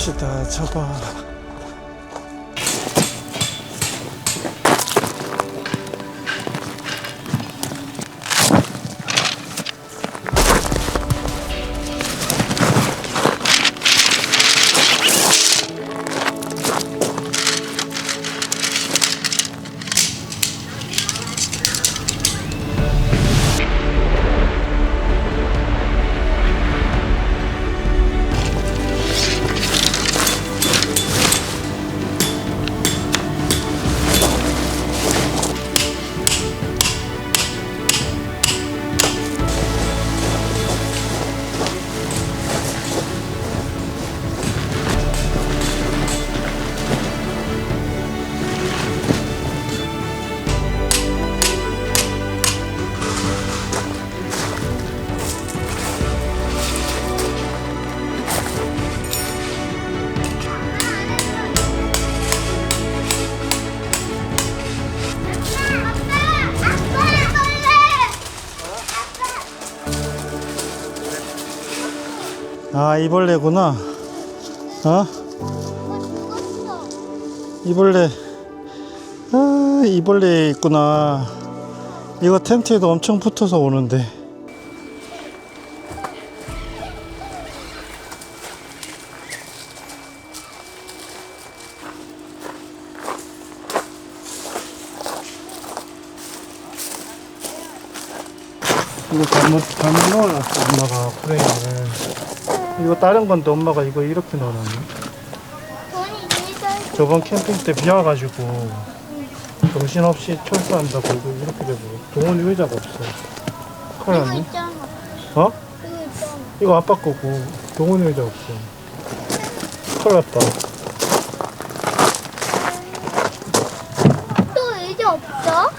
잡읍시다. 잡아. 아, 이벌레구나. 어? 이벌레. 아, 이벌레 있구나. 이거 텐트에도 엄청 붙어서 오는데. 이거 잘못 넣어놨어, 엄마가 프레임을. 이거 다른 건데 엄마가 이거 이렇게 넣어놨네. 저번 캠핑 때 비 와가지고 정신없이 철수한다고 이거 이렇게 되고 동원이 의자가 없어. 큰일 났네. 어? 이거 아빠 거고 동원이 의자 없어. 큰일 났다. 또 의자 없어?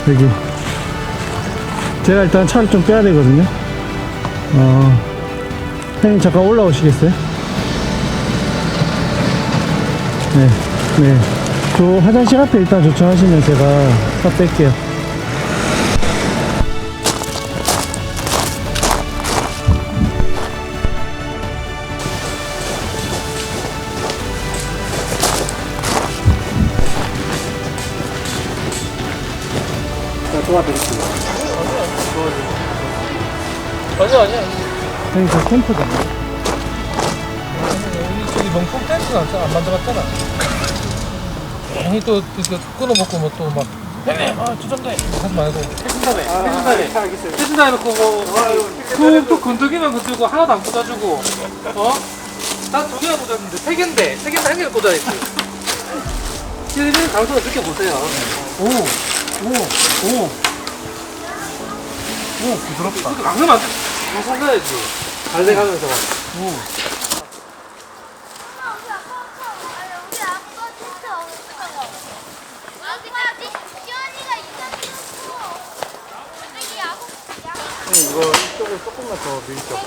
여기 제가 일단 차를 좀 빼야 되거든요. 형님 잠깐 올라오시겠어요? 네. 저 화장실 앞에 일단 조청하시면 제가 차 뺄게요. 도와드릴게요. 아니야. 형님 저 캠프다. 우리 저기 명품 텐트는 안 만들었잖아. 괜히 또 끊어먹고 뭐 또 막 형님 주전대 하지 말고 해준다 해놓고 뭐 또 건더기만 건들고 하나도 안 꽂아주고 난 2개나 꽂았는데 3개인데 한 개를 꽂아야지. 지금 강도를 느껴보세요. 오, 부드럽다. 막으면 안 돼. 다 살려야지. 달래가면서 막. 이거 이쪽을 조금만 더 밀죠.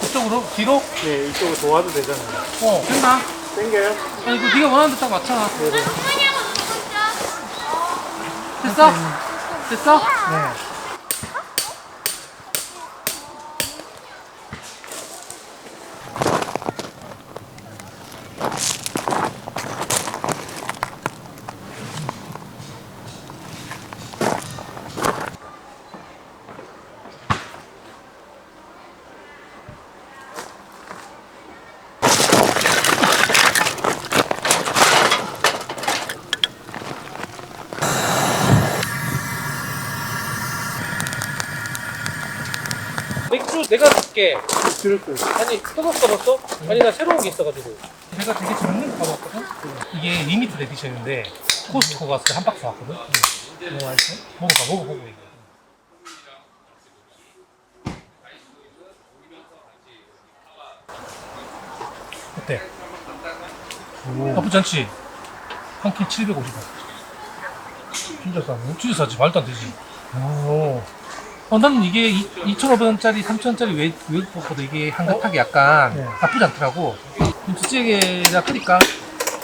이쪽으로? 뒤로? 네, 이쪽으로 도와도 되잖아요. 된다. 당겨요? 아니, 그 네가 원하는 데 딱 맞춰. 됐어? 됐어? 네. 맥주 내가 줄게. 들었어요. 아니, 뜨겁다 벌써? 아니, 나 새로운 게 있어가지고. 제가 되게 재밌는 거 가봤거든? 이게 리미티드 에디션인데, 코스트코 갔을 때 한 박스 왔거든? 뭐 맛있어? 먹어보고 이게. 어때? 나쁘지 않지? 한 캔 750원. 진짜 싸네. 진짜 싸지. 말도 안 되지. 나는 이게 2,500원짜리, 3,000원짜리 외국보다 이게 한가하게 약간 네. 나쁘지 않더라고. 김치찌개가 끓일까?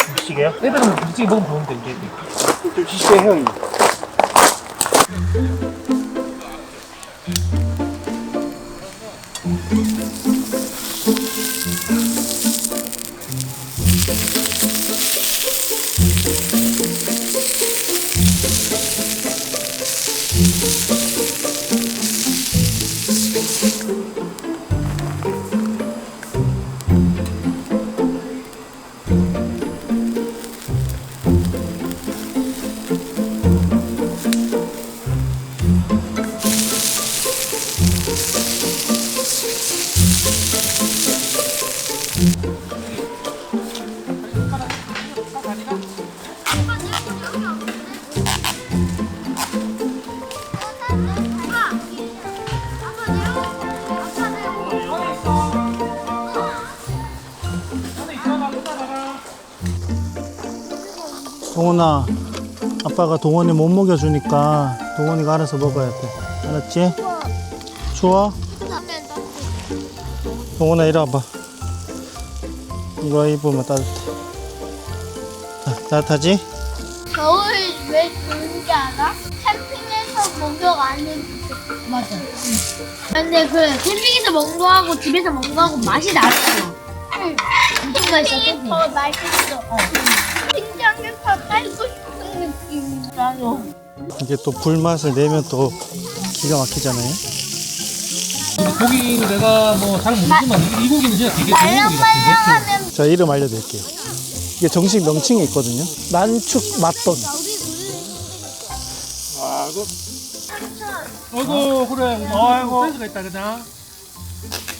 김치찌개요? 애들은 김치찌개 먹으면 좋은데, 이제. 김치찌개 형이. 동원아, 아빠가 동원이 못 먹여주니까 동원이가 알아서 먹어야 돼. 알았지? 추워? 동원아, 이리 와봐. 이거 입으면 따뜻해. 따뜻하지? 겨울 왜 좋은지 알아? 캠핑에서 목욕 안 해도 돼. 맞아. 근데 그 캠핑에서 먹는 거하고 집에서 먹는 거하고 맛이 다르죠. 응. 엄청 맛있어. 더 맛있어. 심장에서 살고 싶은 느낌. 나도. 이게 또 불맛을 내면 또 기가 막히잖아요. 고기는 내가 뭐 잘 모르지만 이 고기는 진짜 되게 좋은 고기 같은데? 말랑말랑하면 자, 이름 알려드릴게요. 이게 정식 명칭이 있거든요. 난축 맛돈. 아이고, 그래. 아이고. 센스가 있다, 그냥.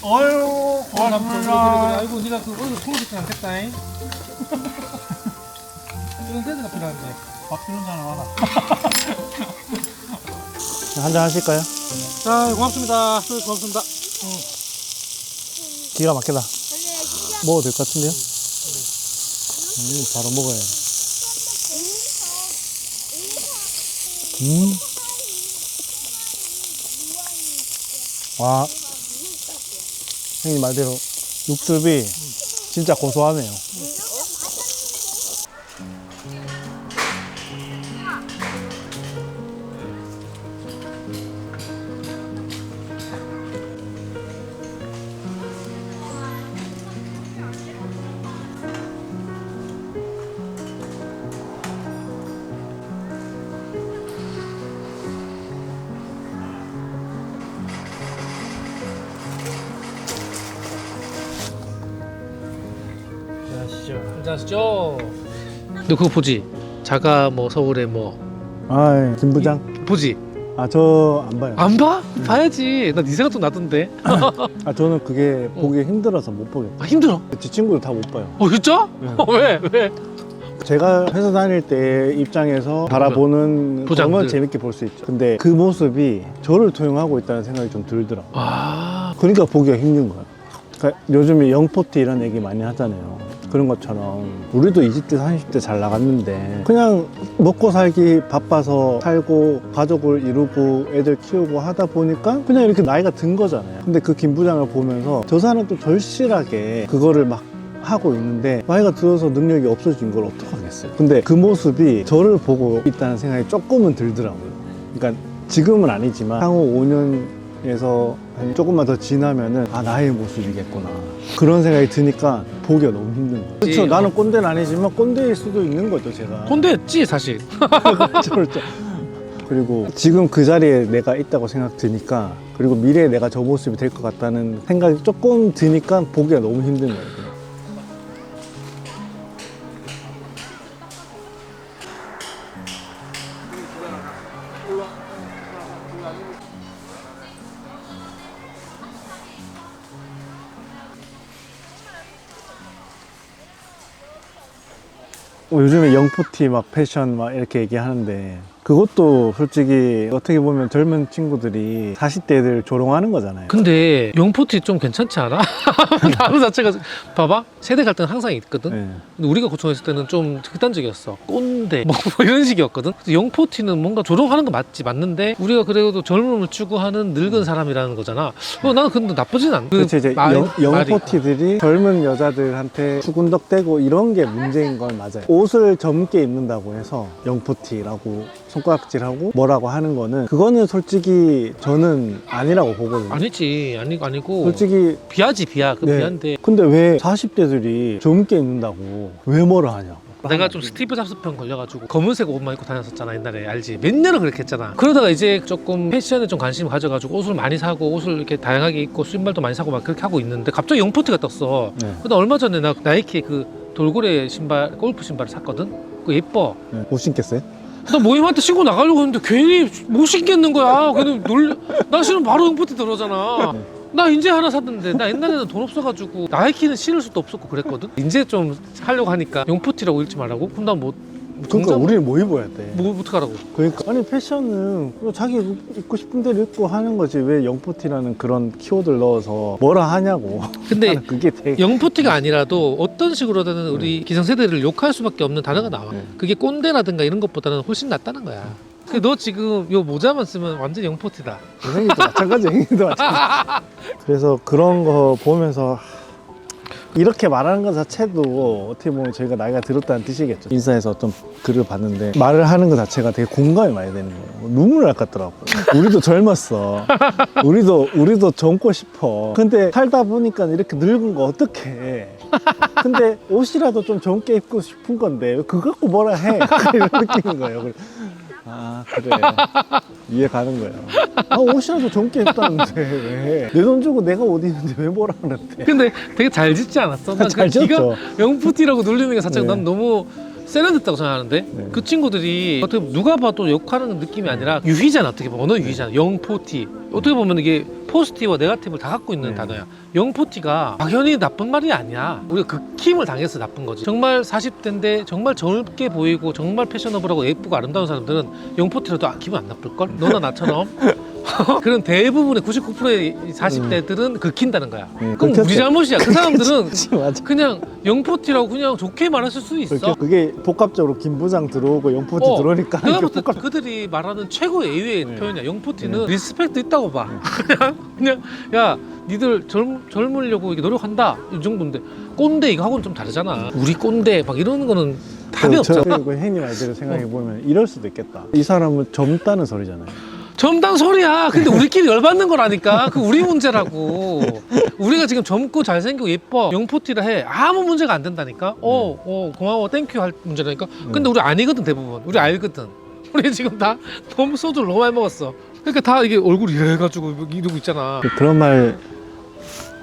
아이고, 그래. 아이고, 니가 그, 어디서 통으시지 않겠다잉? 이런 센스가 필요한데. 밥 주는 사람 와라. 한잔 하실까요? 자, 고맙습니다. 고맙습니다. 기가 막히다. 먹어도 될 것 같은데요? 바로 먹어야 돼. 와, 형님 말대로 육즙이 진짜 고소하네요. 괜찮으시죠? 너 그거 보지? 자가 뭐 서울에 뭐 아, 김부장? 보지? 아, 저 안 봐요. 안 봐? 봐야지. 나 네 생각 좀 나던데. 아, 저는 그게 보기 힘들어서 못 보겠어요. 아, 힘들어. 제 친구들 다 못 봐요. 진짜? 네. 왜? 왜? 제가 회사 다닐 때 입장에서 바라보는 부장들. 점은 재밌게 볼 수 있죠. 근데 그 모습이 저를 투영하고 있다는 생각이 좀 들더라고요. 아, 그러니까 보기가 힘든 거야. 그러니까 요즘에 영포티 이런 얘기 많이 하잖아요. 그런 것처럼 우리도 20대, 30대 잘 나갔는데 그냥 먹고 살기 바빠서 살고 가족을 이루고 애들 키우고 하다 보니까 그냥 이렇게 나이가 든 거잖아요. 근데 그 김 부장을 보면서 저 사람도 절실하게 그거를 막 하고 있는데 나이가 들어서 능력이 없어진 걸 어떡하겠어요. 근데 그 모습이 저를 보고 있다는 생각이 조금은 들더라고요. 그러니까 지금은 아니지만 향후 5년에서 한 조금만 더 지나면은 아, 나의 모습이겠구나, 그런 생각이 드니까 보기가 너무 힘든 거예요. 그렇죠. 나는 꼰대는 아니지만 꼰대일 수도 있는 거죠, 제가. 꼰대였지 사실. 그렇죠, 그렇죠. 그리고 지금 그 자리에 내가 있다고 생각 드니까, 그리고 미래에 내가 저 모습이 될 것 같다는 생각이 조금 드니까 보기가 너무 힘든 거예요. 그냥. 요즘에 영포티 막 패션 막 이렇게 얘기하는데 그것도 솔직히 어떻게 보면 젊은 친구들이 40대들 조롱하는 거잖아요. 근데 영포티 좀 괜찮지 않아? 단어 자체가 봐봐 세대 갈등 항상 있거든. 네. 근데 우리가 고청했을 때는 좀 극단적이었어. 꼰대 뭐 이런 식이었거든. 영포티는 뭔가 조롱하는 거 맞는데 우리가 그래도 젊음을 추구하는 늙은 사람이라는 거잖아. 나는 근데 나쁘진 않아. 그렇죠. 이제 영포티들이 젊은 여자들한테 수군덕대고 이런 게 문제인 건 맞아요. 옷을 젊게 입는다고 해서 영포티라고 손가락질하고 뭐라고 하는 거는 그거는 솔직히 저는 아니라고 보거든요. 아니지 아니고 솔직히 비하지 비하 그 네. 비한데 근데 왜 40대들이 젊게 입는다고 왜 뭐라 하냐고. 내가 좀 스티브 잡스병 걸려가지고 검은색 옷만 입고 다녔었잖아 옛날에 알지? 몇 년을 그렇게 했잖아. 그러다가 이제 조금 패션에 좀 관심을 가져가지고 옷을 많이 사고 옷을 이렇게 다양하게 입고 신발도 많이 사고 막 그렇게 하고 있는데 갑자기 영포티가 떴어. 네. 근데 얼마 전에 나 나이키 그 돌고래 신발 골프 신발을 샀거든. 그거 예뻐. 네. 못 신겠어요? 나 모임한테 신고 나가려고 했는데 괜히 못 신겠는 거야. 그래도 나 신으면 바로 영포티 들어오잖아. 나 인제 하나 샀는데 나 옛날에는 돈 없어가지고 나이키는 신을 수도 없었고 그랬거든. 인제 좀 하려고 하니까 영포티라고 읽지 말라고? 그럼 난 뭐 그러니까 우리는 뭐 입어야 돼? 뭐 어떡하라고? 그러니까 아니 패션은 그냥 자기 입고 싶은 대로 입고 하는 거지 왜 영포티라는 그런 키워드를 넣어서 뭐라 하냐고. 근데 나는 그게 되게 영포티가 아니라도 어떤 식으로든 우리 기성세대를 욕할 수밖에 없는 단어가 나와. 네. 그게 꼰대라든가 이런 것보다는 훨씬 낫다는 거야. 근데 너 지금 요 모자만 쓰면 완전 영포티다. 행위도 마찬가지, 행위도 마찬가지. 그래서 그런 거 보면서 이렇게 말하는 것 자체도 어떻게 보면 저희가 나이가 들었다는 뜻이겠죠. 인사에서 어떤 글을 봤는데 말을 하는 것 자체가 되게 공감이 많이 되는 거예요. 눈물 날 것 같더라고. 우리도 젊었어. 우리도 젊고 싶어. 근데 살다 보니까 이렇게 늙은 거 어떡해. 근데 옷이라도 좀 젊게 입고 싶은 건데 왜 그거 갖고 뭐라 해. 이런 느낌인 거예요. 아 그래 이해 가는 거예요. 아 옷이라도 젊게 입다는데 왜 내 돈 주고 내가 옷 입는데 왜 뭐라 그러는데. 근데 되게 잘 짓지 않았어? 난 잘 그 지었죠. 영포티라고 놀리는 게 자체가 네. 난 너무 세련됐다고 생각하는데 네. 그 친구들이 어떻게 보면 누가 봐도 욕하는 느낌이 아니라 유희잖아. 어떻게 보면 언어 유희잖아. 영포티 어떻게 보면 이게 포지티브와 네거티브를 다 갖고 있는 네. 단어야. 영포티가 막연히 나쁜 말이 아니야. 우리가 극힘을 당해서 나쁜 거지. 정말 40대인데 정말 젊게 보이고 정말 패셔너블하고 예쁘고 아름다운 사람들은 영포티라도 기분 안 나쁠걸? 너나 나처럼 그런 대부분의 99%의 40대들은 극힌다는 거야. 그럼 우리 잘못이야. 그 사람들은 맞아. 그냥 영포티라고 그냥 좋게 말했을 수 있어. 그게 복합적으로 김 부장 들어오고 영포티 들어오니까 내가 이게 볼 때 그들이 말하는 최고의 예외의 네. 표현이야. 영포티는 리스펙트 있다고 봐. 그냥 야 니들 젊으려고 이렇게 노력한다 이 정도인데 꼰대 이거 하고는 좀 다르잖아. 우리 꼰대 막 이러는 거는 답이 없잖아. 그 행님 말대로 생각해 보면 이럴 수도 있겠다. 이 사람은 젊다는 소리잖아요. 젊단 소리야. 근데 우리끼리 열받는 거라니까. 그 우리 문제라고. 우리가 지금 젊고 잘생기고 예뻐 영포티를 해 아무 문제가 안 된다니까. 고마워 땡큐 할 문제라니까. 근데 우리 아니거든. 대부분 우리 알거든. 우리 지금 다 너무 소주를 너무 많이 먹었어. 그러니까 다 이게 얼굴이 이래가지고 이러고 있잖아. 그런 말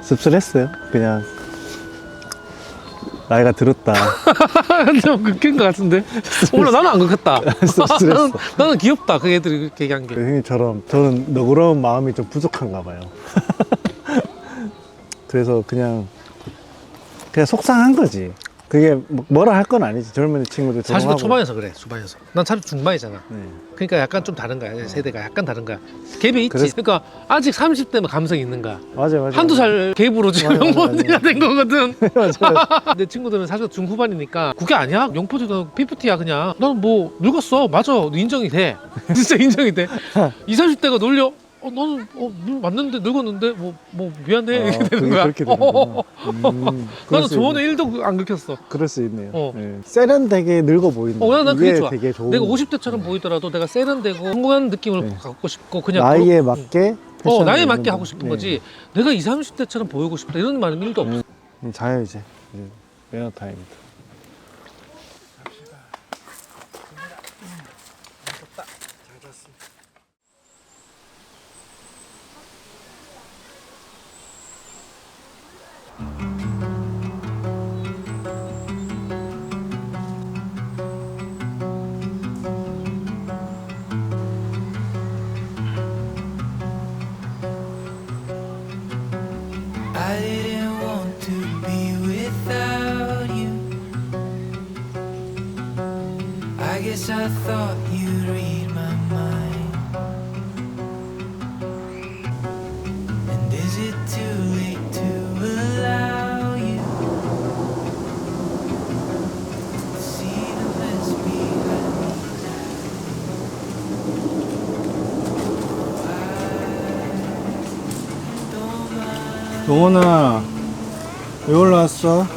씁쓸했어요. 그냥 나이가 들었다. 좀 극한 것 같은데. 몰라 나는 안 극했다. 씁쓸했어. 나는 귀엽다 그 애들이 그렇게 얘기한 게. 형님처럼 저는 너그러운 마음이 좀 부족한가 봐요. 그래서 그냥 속상한 거지. 그게 뭐라 할 건 아니지. 젊은 친구들 40대 조롱하고. 초반에서 그래. 초반에서. 난 40대 중반이잖아. 네. 그러니까 약간 좀 다른 거야. 세대가 약간 다른 거야. 갭이 있지. 그래서- 그러니까 아직 30대면 감성이 있는 거야. 맞아요. 한두 살 갭으로 지금 맞아, 맞아, 영포티가 된 거거든. 맞아요. 내 친구들은 사실 중후반이니까 그게 아니야. 영포티도 피프티야 그냥. 나는 뭐 늙었어. 맞아. 인정이 돼. 진짜 인정이 돼. 20, 30대가 놀려. 나는 맞는데 늙었는데 뭐 미안해 이렇게 되는 거야. 그렇게 되는 거야. 나는 저번에 1도 안 긁혔어. 그럴 수 있네요. 어. 네. 세련되게 늙어 보인다. 난 그게 이게 좋아. 되게 좋은 내가 50대처럼 보이더라도 내가 세련되고 성공하는 느낌을 네. 갖고 싶고 그냥 나이에 맞게 패션을 나이에 입는 맞게 거. 하고 싶은 네. 거지. 내가 20, 30대처럼 보이고 싶다 이런 말은 1도 없어. 자요 이제 매너 타임입니다. I didn't want to be without you. I guess I thought you'd read my 동원아, 왜 올라왔어?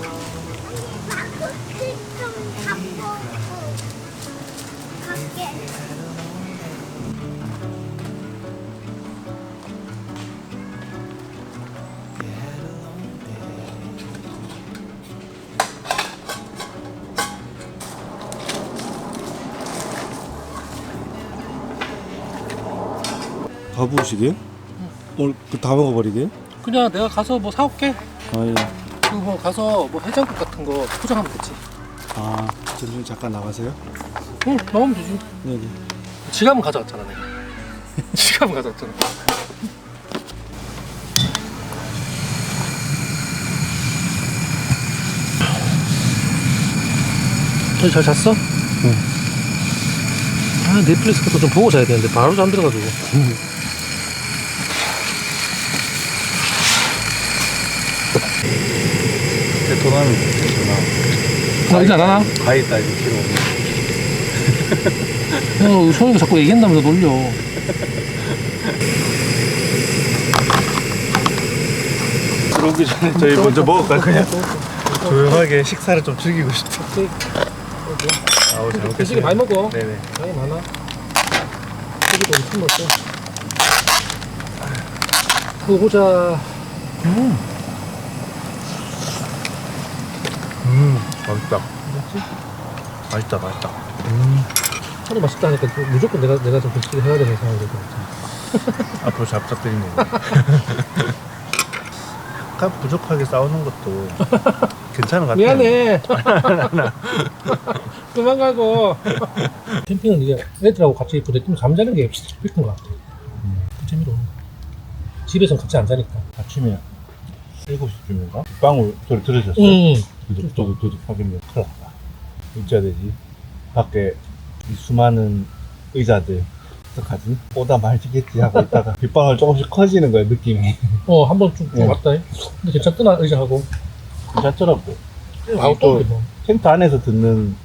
다 부으시게요? 오늘 그 다 먹어버리게요? 그냥 내가 가서 뭐 사올게. 아, 예. 그리고 뭐 가서 뭐 해장국 같은 거 포장하면 되지. 아, 전중 잠깐 나가세요? 응, 나오면 되지. 네네. 지갑은 가져왔잖아, 내가. 지갑은 가져왔잖아. 너 잘 잤어? 응. 아, 넷플릭스 같은 거좀 보고 자야 되는데 바로 잠들어가지고. 돈하면 나 이제 안 하나? 가위 따위 필요 없네. 소영이가 자꾸 얘기한다면서 놀려. 들어오기 전에 저희 먼저 먹을까요? 그냥 조용하게 식사를 좀 즐기고 싶다. 아우 잘 대식이 먹겠습니다. 많이 먹어. 네네. 양이 많아. 고기도 엄청 먹고. 그거 보자. 맛있다. 맛있다. 하도 맛있다 하니까 무조건 내가 좀 대식을 해야 되는 상황이 될 것 같아. 앞으로 잘 부탁드립니다. 약간 부족하게 싸우는 것도 괜찮은 것 같아요. 미안해. 그만 가고. 캠핑은 이게 애들하고 같이 있고 내좀 잠자는 게 진짜 좋은 것 같아. 그 재미로. 집에서는 같이 안 자니까. 아침에 7시쯤인가? 방울 소리 들으셨어요? 응. 도둑 하길래 큰일 났다. 어째야 되지? 밖에 이 수많은 의자들 어떡하지? 오다 말지겠지 하고 있다가 빗방울 조금씩 커지는 거야 느낌이. 한 번 좀 왔다 해. 근데 괜찮더나 의자하고. 괜찮더라고. 아우 또 또 뭐. 텐트 안에서 듣는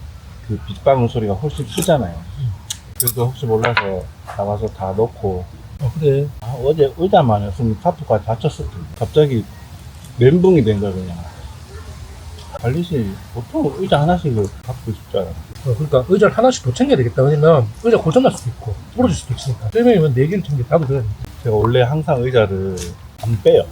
그 빗방울 소리가 훨씬 크잖아요. 그래도 혹시 몰라서 나가서 다 넣고 그래. 어제 의자만 했으면 타프가 다쳤을 텐데 갑자기 멘붕이 된 거야 그냥. 관리실 보통 의자 하나씩을 갖고 싶잖아. 그러니까 의자를 하나씩 더 챙겨야 되겠다. 왜냐면 의자 고장날 수도 있고 부러질 수도 있으니까. 3명이면 4개를 챙겨 나도 그래. 제가 원래 항상 의자를 안 빼요.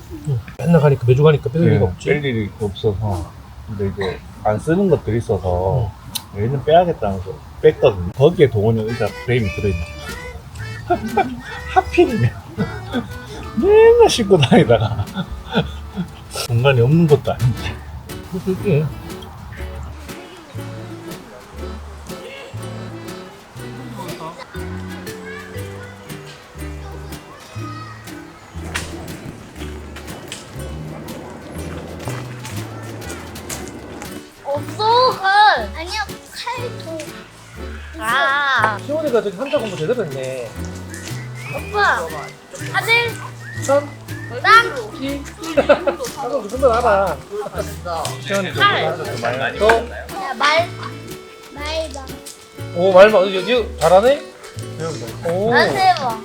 맨날 가니까 매주 가니까 뺄 리가 없지. 뺄 일이 없어서. 근데 이제 안 쓰는 것들이 있어서 얘는 빼야겠다면서 뺐거든요. 거기에 동원형 의자 프레임이 들어있는 거야. 하필이면 맨날 싣고 다니다가 공간이 없는 것도 아닌데. 그럴 수 있지. 없어 칼. 아니야 칼도. 시원이가 저기 한자 공부 제대로 했네. 오빠. 아들. 천, 땅. 키. 하고 무슨 말 알아. 시원이 좀 칼. 또. 야 말봐. 오, 말마. 여기 잘하네? 오. 나한테 해봐.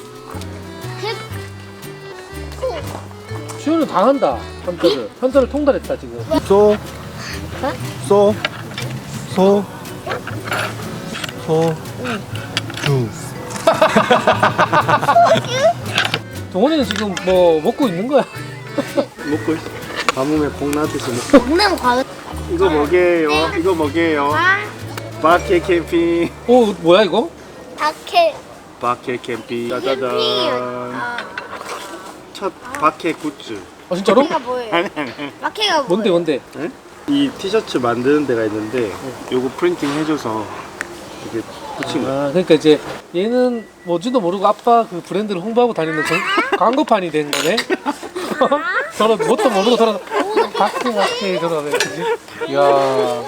시원이 다 한다. 한자를 통달했다, 지금. 주. 동원이는 지금 뭐 먹고 있는 거야? 먹고 있어. 가뭄에 콩 나듯이 먹고. 동네는 과연. 이거 뭐게요? 이거 뭐게요? 바케 캠핑. 오, 뭐야, 이거? 박해. 바케 캠핑. 캠핑이요. 짜자잔. 첫 바케 굿즈. 아, 진짜로? 박해가 뭐예요? 아니. 박해가 뭔데, 뭔데? 이 티셔츠 만드는 데가 있는데 요거 프린팅 해줘서 이렇게 붙인 거야. 아, 그러니까 이제 얘는 뭔지도 모르고 아빠 그 브랜드를 홍보하고 다니는 광고판이 된 거네. 저런 뭣도 모르고 저런 박해 저러네, 그지? 이야,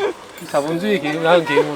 자본주의 개인 나은 개인.